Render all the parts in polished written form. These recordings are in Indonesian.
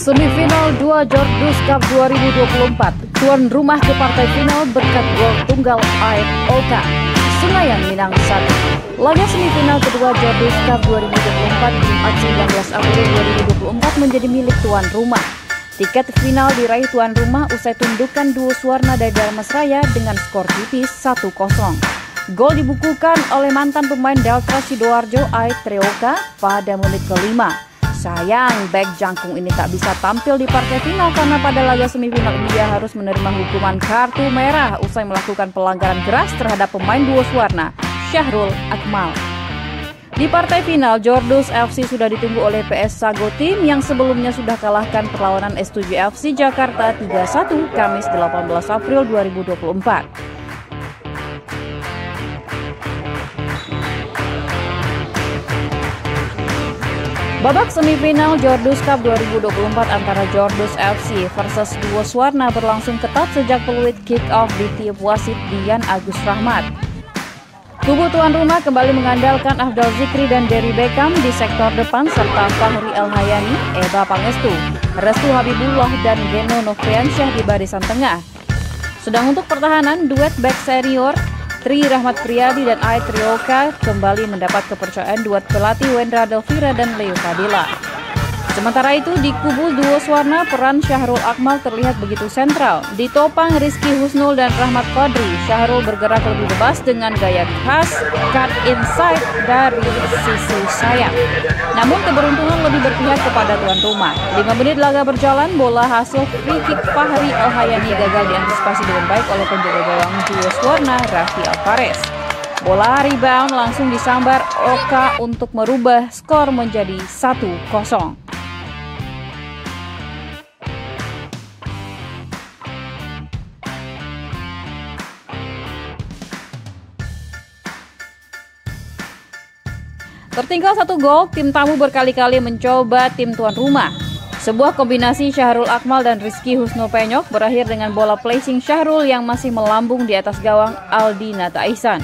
Semifinal 2 Jordus Cup 2024, tuan rumah ke partai final berkat gol tunggal Aet Oka, Senayan Minang 1. Laga semifinal kedua Jordus Cup 2024 Jumat 19 April 2024 menjadi milik tuan rumah. Tiket final diraih tuan rumah usai tundukan duo Suwarna dari Darmasraya dengan skor tipis 1-0. Gol dibukukan oleh mantan pemain Delta Sidoarjo Aet Oka pada menit kelima. Sayang, bek jangkung ini tak bisa tampil di partai final karena pada laga semifinal dia harus menerima hukuman kartu merah usai melakukan pelanggaran keras terhadap pemain duo Suwarna, Syahrul Akmal. Di partai final, Jordus FC sudah ditunggu oleh PS Sago Team yang sebelumnya sudah kalahkan perlawanan S7 FC Jakarta 3-1 Kamis 18 April 2024. Babak semifinal Jordus Cup 2024 antara Jordus FC versus duo Suwarna berlangsung ketat sejak peluit kick-off ditiup wasit Dian Agus Rahmat. Kubu tuan rumah kembali mengandalkan Afdal Zikri dan Derry Beckham di sektor depan serta Fahri El-Hayani, Eba Pangestu, Restu Habibullah dan Geno Nofriansyah di barisan tengah. Sedang untuk pertahanan, duet back senior Tri Rahmat Priyadi dan Aet Oka kembali mendapat kepercayaan duet pelatih Wendra Delvira dan Leo Fadila. Sementara itu di kubu duo Suwarna peran Syahrul Akmal terlihat begitu sentral. Ditopang Rizky Husnul dan Rahmat Qadri, Syahrul bergerak lebih bebas dengan gaya khas cut inside dari sisi sayap. Namun keberuntungan lebih berpihak kepada tuan rumah. 5 menit laga berjalan, bola hasil free kick Fahri El-Hayani gagal diantisipasi dengan baik oleh penjaga gawang duo Suwarna Raffi Alvarez. Bola rebound langsung disambar Oka untuk merubah skor menjadi 1-0. Tertinggal 1 gol, tim tamu berkali-kali mencoba tim tuan rumah. Sebuah kombinasi Syahrul Akmal dan Rizky Husnul Penyok berakhir dengan bola placing Syahrul yang masih melambung di atas gawang Aldi Nata Ihsan.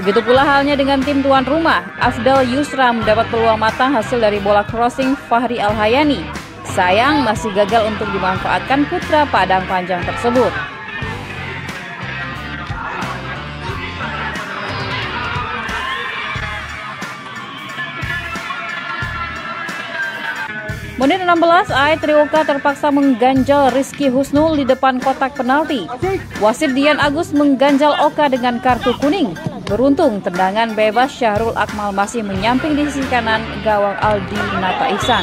Begitu pula halnya dengan tim tuan rumah, Afdal Yusra mendapat peluang matang hasil dari bola crossing Fahri El-Hayani. Sayang masih gagal untuk dimanfaatkan putra Padang Panjang tersebut. Menit 16, Aet Oka terpaksa mengganjal Rizky Husnul di depan kotak penalti. Wasit Dian Agus mengganjal Oka dengan kartu kuning. Beruntung tendangan bebas Syahrul Akmal masih menyamping di sisi kanan gawang Aldi Nata Ihsan.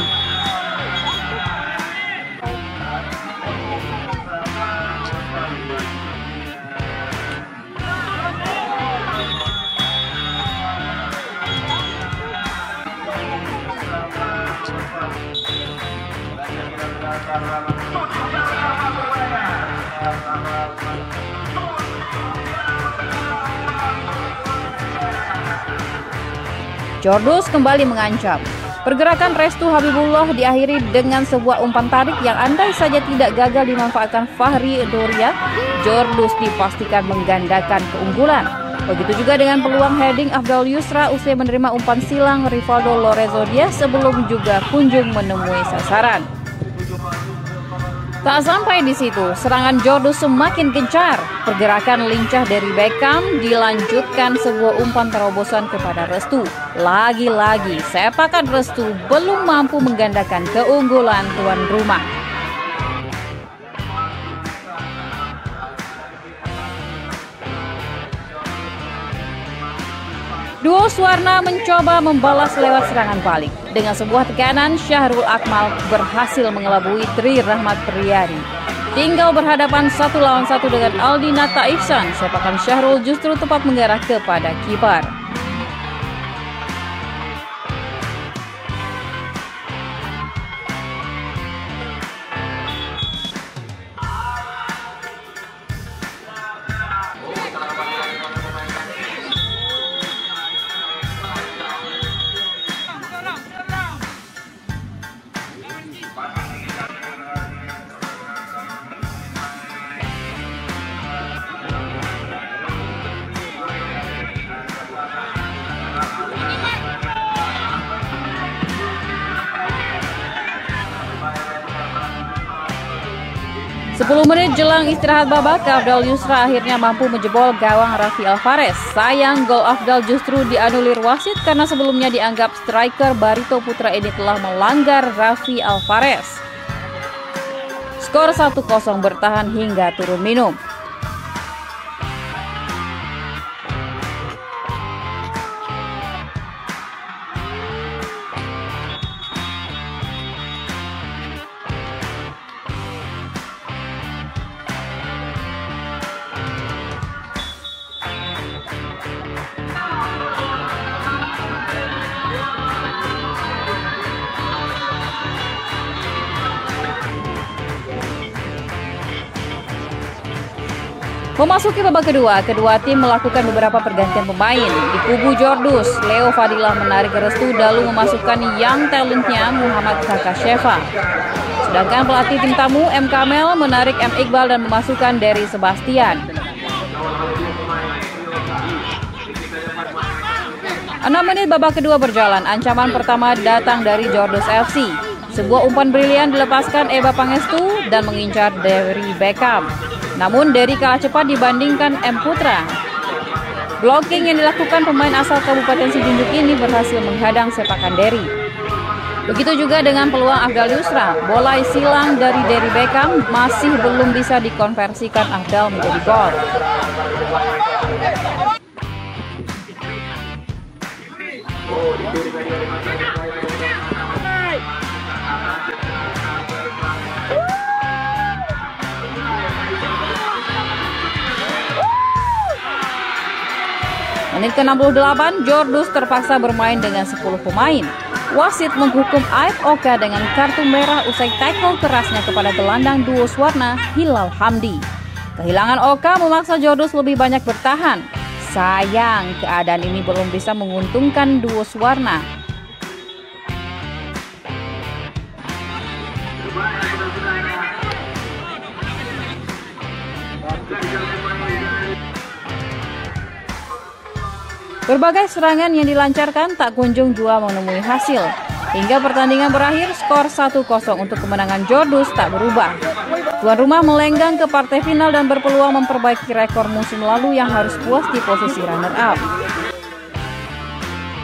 Jordus kembali mengancam. Pergerakan Restu Habibullah diakhiri dengan sebuah umpan tarik yang andai saja tidak gagal dimanfaatkan Fahri Doria, Jordus dipastikan menggandakan keunggulan. Begitu juga dengan peluang heading Afdal Yusra usai menerima umpan silang Rivaldo Lorenzo Diaz sebelum juga kunjung menemui sasaran. Tak sampai di situ, serangan Jordus semakin gencar. Pergerakan lincah dari Beckham dilanjutkan sebuah umpan terobosan kepada Restu. Lagi-lagi, sepakan Restu belum mampu menggandakan keunggulan tuan rumah. Duo Suwarna mencoba membalas lewat serangan balik. Dengan sebuah tekanan, Syahrul Akmal berhasil mengelabui Tri Rahmat Priyadi. Tinggal berhadapan 1 lawan 1 dengan Aldi Nata Ihsan, sepakan Syahrul justru tepat mengarah kepada kiper. 10 menit jelang istirahat babak, Afdal Yusra akhirnya mampu menjebol gawang Raffi Alvarez. Sayang, gol Afdal justru dianulir wasit karena sebelumnya dianggap striker Barito Putra ini telah melanggar Raffi Alvarez. Skor 1-0 bertahan hingga turun minum. Memasuki babak kedua tim melakukan beberapa pergantian pemain. Di kubu Jordus, Leo Fadilah menarik Restu Dalu memasukkan young talentnya Muhammad Kakasheva. Sedangkan pelatih tim tamu M. Kamel menarik M. Iqbal dan memasukkan Dery Sebastian. 6 menit babak kedua berjalan, ancaman pertama datang dari Jordus FC. Sebuah umpan brilian dilepaskan Eba Pangestu dan mengincar Dery Beckham. Namun Dery kalah cepat dibandingkan M. Putra. Blocking yang dilakukan pemain asal Kabupaten Sijunjuk ini berhasil menghadang sepakan Dery. Begitu juga dengan peluang Afdal Yusra. Bola silang dari Dery Beckham masih belum bisa dikonversikan Afdal menjadi gol. Menit ke-68, Jordus terpaksa bermain dengan 10 pemain. Wasit menghukum Aib Oka dengan kartu merah usai tackle kerasnya kepada gelandang duo Swarna Hilal Hamdi. Kehilangan Oka memaksa Jordus lebih banyak bertahan. Sayang, keadaan ini belum bisa menguntungkan duo Swarna. Berbagai serangan yang dilancarkan tak kunjung jua menemui hasil. Hingga pertandingan berakhir, skor 1-0 untuk kemenangan Jordus tak berubah. Tuan rumah melenggang ke partai final dan berpeluang memperbaiki rekor musim lalu yang harus puas di posisi runner-up.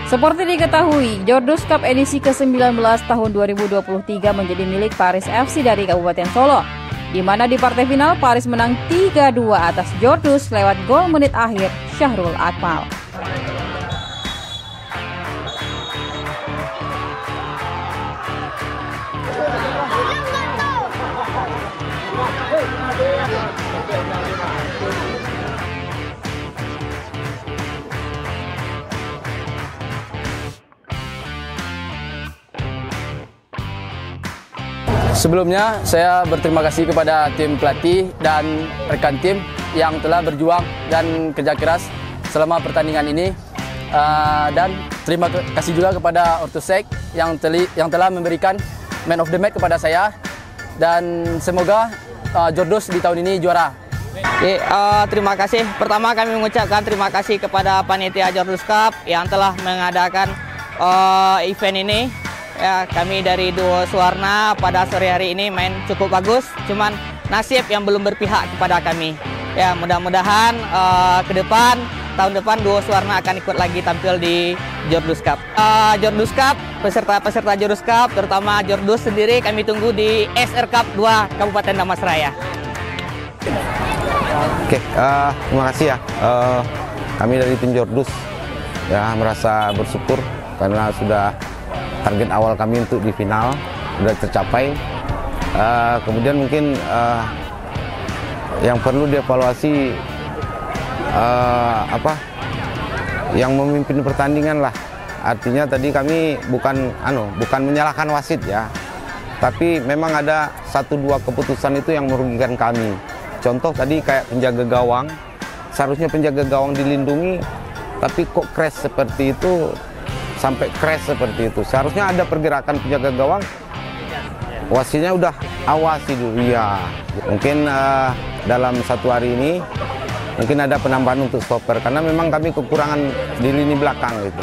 Seperti diketahui, Jordus Cup edisi ke-19 tahun 2023 menjadi milik Paris FC dari Kabupaten Solo, di mana di partai final Paris menang 3-2 atas Jordus lewat gol menit akhir Syahrul Akmal. Sebelumnya, saya berterima kasih kepada tim pelatih dan rekan tim yang telah berjuang dan kerja keras selama pertandingan ini. Dan terima kasih juga kepada Ortosek yang telah memberikan Man of the Match kepada saya. Dan semoga Jordus di tahun ini juara. Terima kasih. Pertama kami mengucapkan terima kasih kepada panitia Jordus Cup yang telah mengadakan event ini. Ya, kami dari duo Swarna pada sore hari ini main cukup bagus, cuman nasib yang belum berpihak kepada kami. Ya, mudah-mudahan tahun depan duo Swarna akan ikut lagi tampil di Jordus Cup. Jordus Cup, peserta Jordus Cup, terutama Jordus sendiri kami tunggu di SR Cup 2 Kabupaten Damastraya. Oke, terima kasih ya. Kami dari tim Jordus ya merasa bersyukur karena sudah target awal kami untuk di final sudah tercapai. Kemudian mungkin yang perlu dievaluasi yang memimpin pertandingan lah. Artinya tadi kami bukan menyalahkan wasit ya, tapi memang ada 1-2 keputusan itu yang merugikan kami. Contoh tadi kayak penjaga gawang, seharusnya penjaga gawang dilindungi, tapi kok crash seperti itu. Sampai crash seperti itu. Seharusnya ada pergerakan penjaga gawang, wasitnya udah awasi dulu ya. Mungkin dalam satu hari ini mungkin ada penambahan untuk stopper karena memang kami kekurangan di lini belakang gitu.